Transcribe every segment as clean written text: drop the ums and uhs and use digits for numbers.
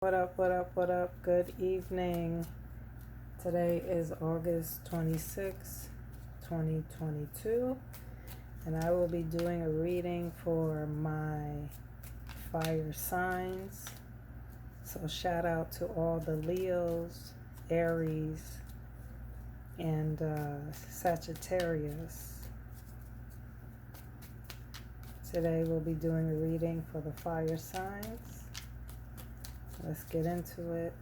What up, what up, what up? Good evening. Today is August 26, 2022, and I will be doing a reading for my fire signs. So, shout out to all the Leos, Aries, and Sagittarius. Today we'll be doing a reading for the fire signs. Let's get into it.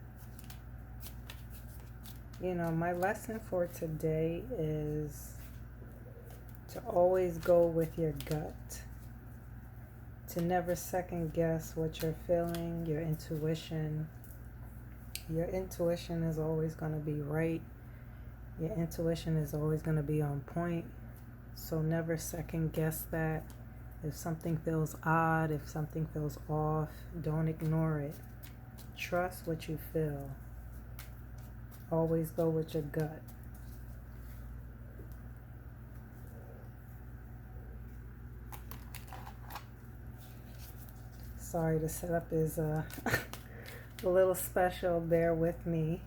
My lesson for today is to always go with your gut, to never second guess what you're feeling, your intuition. Your intuition is always going to be right. Your intuition is always going to be on point. So never second guess that. If something feels odd, if something feels off, don't ignore it. Trust what you feel. Always go with your gut. Sorry, the setup is a little special. Bear with me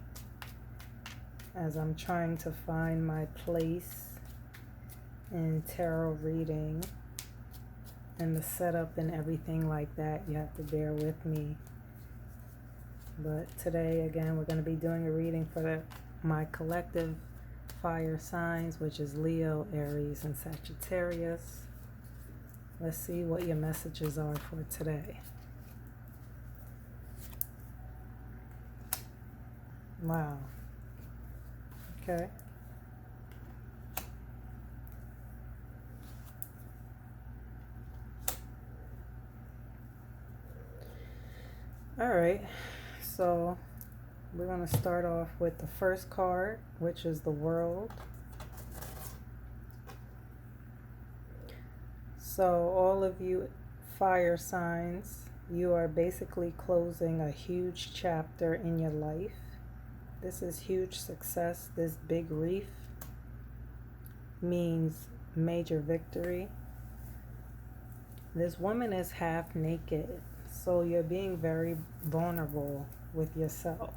as I'm trying to find my place in tarot reading and the setup and everything like that. You have to bear with me. But today, again, we're going to be doing a reading for my collective fire signs, which is Leo, Aries, and Sagittarius. Let's see what your messages are for today. Wow. Okay. All right. So we're going to start off with the first card, which is the World. So all of you fire signs, you are basically closing a huge chapter in your life. This is huge success. This big reef means major victory. This woman is half naked, so you're being very vulnerable with yourself.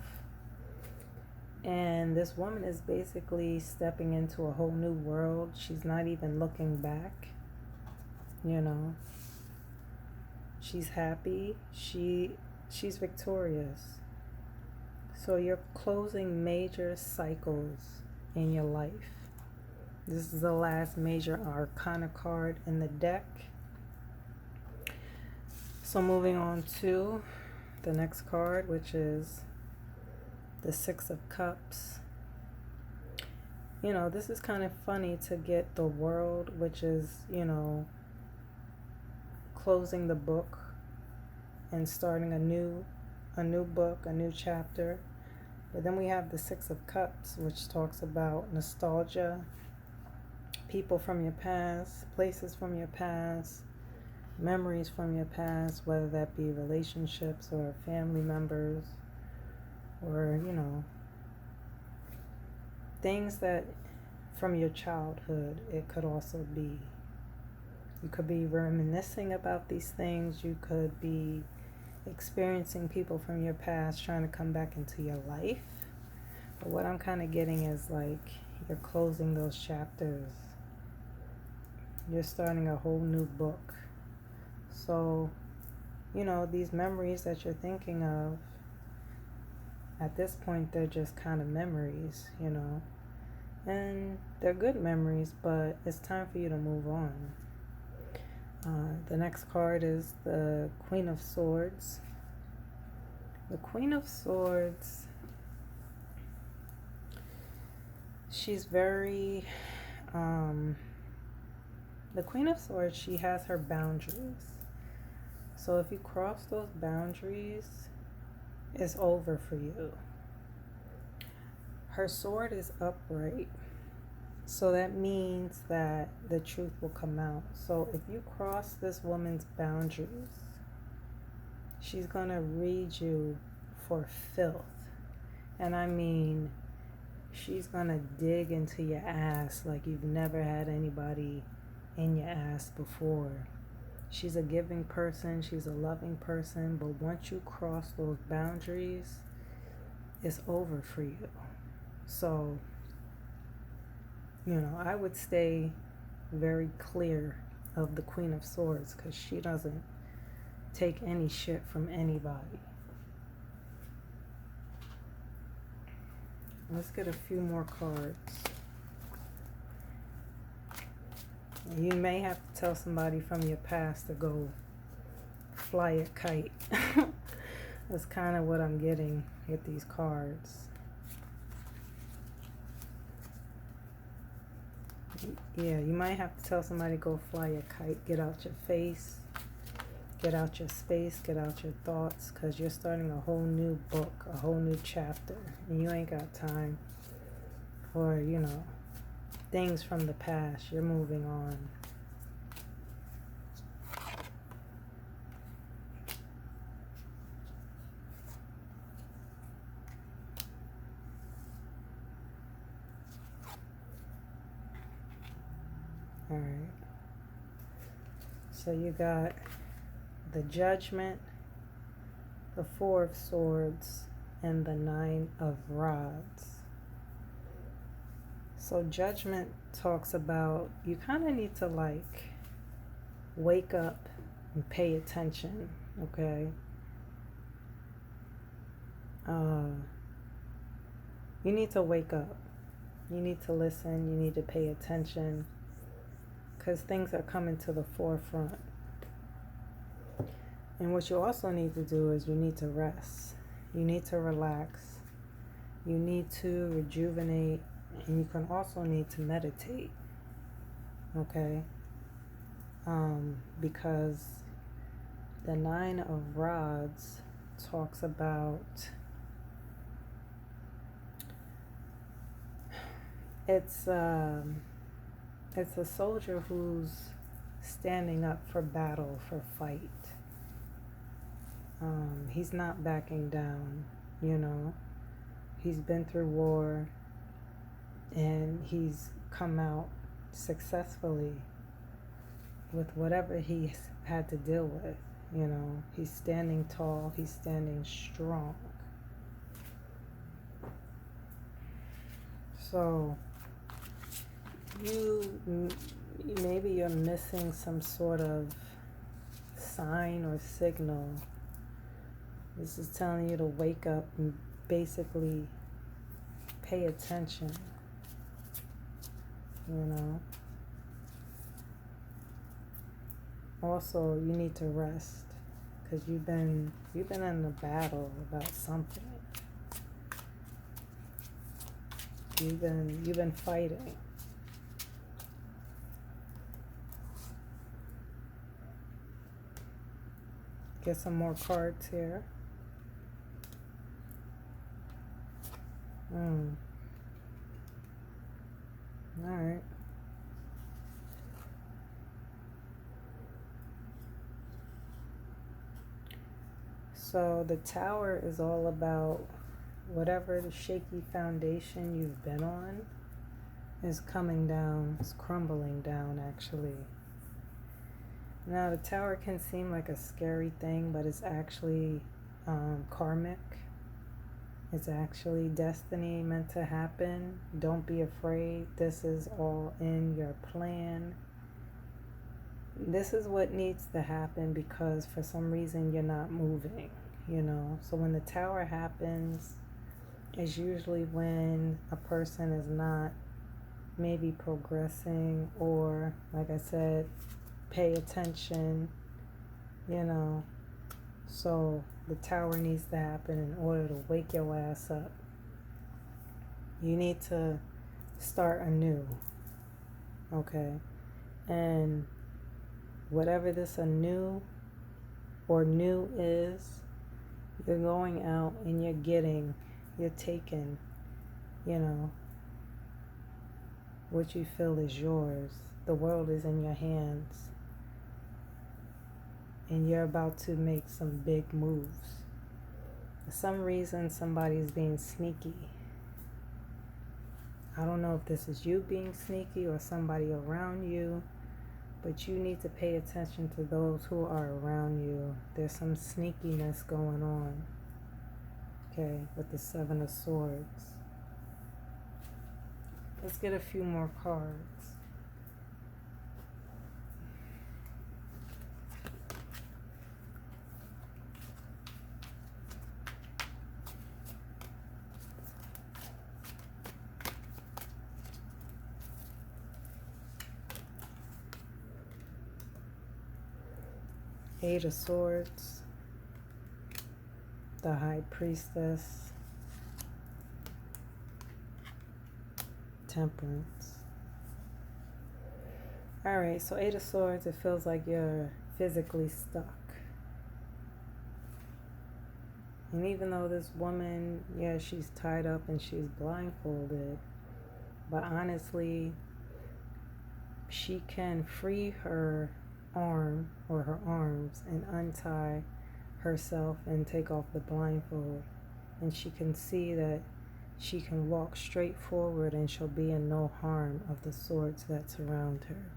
And this woman is basically stepping into a whole new world. She's not even looking back. She's happy. She's victorious. So you're closing major cycles in your life. This is the last major arcana card in the deck. So moving on to the next card, which is the Six of Cups. This is kind of funny to get the World, which is, closing the book and starting a new book, a new chapter. But then we have the Six of Cups, which talks about nostalgia, people from your past, places from your past, memories from your past, whether that be relationships or family members or, things that from your childhood. It could also be, you could be reminiscing about these things. You could be experiencing people from your past trying to come back into your life. But what I'm kind of getting is like you're closing those chapters. You're starting a whole new book. So, these memories that you're thinking of, at this point, they're just kind of memories, and they're good memories, but it's time for you to move on. The next card is the Queen of Swords. The Queen of Swords, she's very, the Queen of Swords, she has her boundaries. So if you cross those boundaries, it's over for you. Her sword is upright. So that means that the truth will come out. So if you cross this woman's boundaries, she's going to read you for filth. And I mean, she's going to dig into your ass like you've never had anybody in your ass before. She's a giving person, she's a loving person, but once you cross those boundaries, it's over for you. So, I would stay very clear of the Queen of Swords because she doesn't take any shit from anybody. Let's get a few more cards. You may have to tell somebody from your past to go fly a kite. That's kind of what I'm getting with these cards. Yeah, you might have to tell somebody to go fly a kite. Get out your face. Get out your space. Get out your thoughts. Because you're starting a whole new book. A whole new chapter. And you ain't got time for, things from the past. You're moving on. All right. So you got the Judgment, the Four of Swords, and the Nine of Rods. So Judgment talks about you kind of need to wake up and pay attention, okay? You need to wake up. You need to listen. You need to pay attention because things are coming to the forefront. And what you also need to do is you need to rest. You need to relax. You need to rejuvenate. And you can also need to meditate, okay? Because the Nine of Rods talks about it's a soldier who's standing up for battle, for fight. He's not backing down, He's been through war. And he's come out successfully with whatever he's had to deal with, He's standing tall, he's standing strong. So, maybe you're missing some sort of sign or signal. This is telling you to wake up and basically pay attention. Also, you need to rest because you've been in a battle about something. You've been fighting. Get some more cards here. All right. So the Tower is all about whatever the shaky foundation you've been on is coming down, it's crumbling down actually. Now the Tower can seem like a scary thing, but it's actually karmic. It's actually destiny meant to happen. Don't be afraid. This is all in your plan. This is what needs to happen because for some reason you're not moving, So when the Tower happens, it's usually when a person is not maybe progressing or, like I said, pay attention, So the Tower needs to happen in order to wake your ass up. You need to start anew, okay? And whatever this anew or new is, you're going out and you're taking, what you feel is yours. The world is in your hands. And you're about to make some big moves. For some reason, somebody's being sneaky. I don't know if this is you being sneaky or somebody around you, But you need to pay attention to those who are around you. There's some sneakiness going on. Okay, with the Seven of Swords. Let's get a few more cards. Eight of Swords, the High Priestess, Temperance. All right, so Eight of Swords, it feels like you're physically stuck. And even though this woman, yeah, she's tied up and she's blindfolded, but honestly, she can free her arm or her arms and untie herself and take off the blindfold, and she can see that she can walk straight forward and she'll be in no harm of the swords that surround her.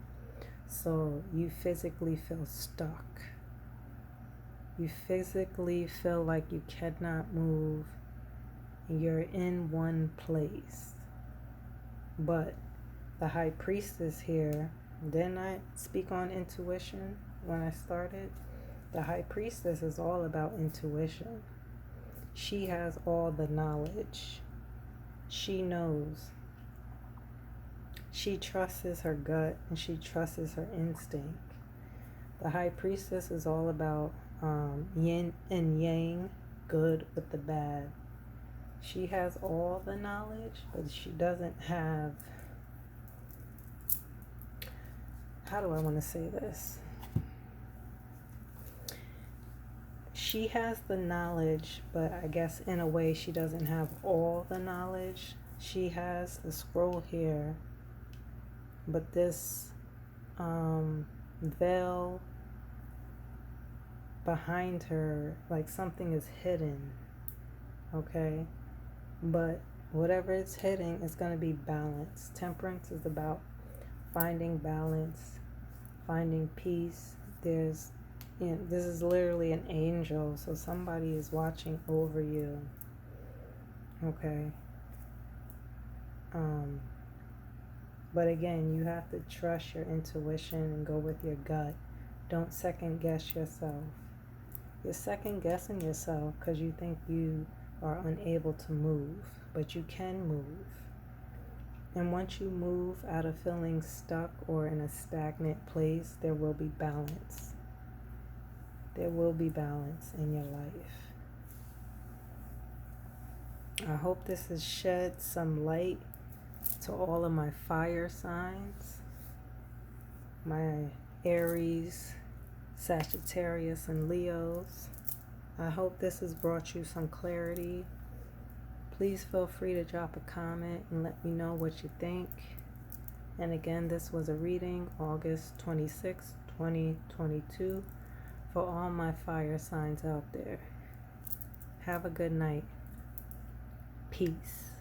So you physically feel stuck. You physically feel like you cannot move. You're in one place. But the High Priestess here, didn't I speak on intuition when I started? The High Priestess is all about intuition. She has all the knowledge. She knows. She trusts her gut and she trusts her instinct. The High Priestess is all about yin and yang, good with the bad. She has all the knowledge, but she doesn't have, how do I want to say this? She has the knowledge, but I guess in a way she doesn't have all the knowledge. She has the scroll here, but this veil behind her, like something is hidden, okay? But whatever is hidden is going to be balanced. Temperance is about finding balance, finding peace. There's, you know, this is literally an angel, so somebody is watching over you, okay? But again, you have to trust your intuition and go with your gut. Don't second guess yourself. You're second guessing yourself because you think you are unable to move, but you can move. And once you move out of feeling stuck or in a stagnant place, there will be balance. There will be balance in your life. I hope this has shed some light to all of my fire signs, my Aries, Sagittarius, and Leos. I hope this has brought you some clarity. Please feel free to drop a comment and let me know what you think. And again, this was a reading August 26, 2022 for all my fire signs out there. Have a good night. Peace.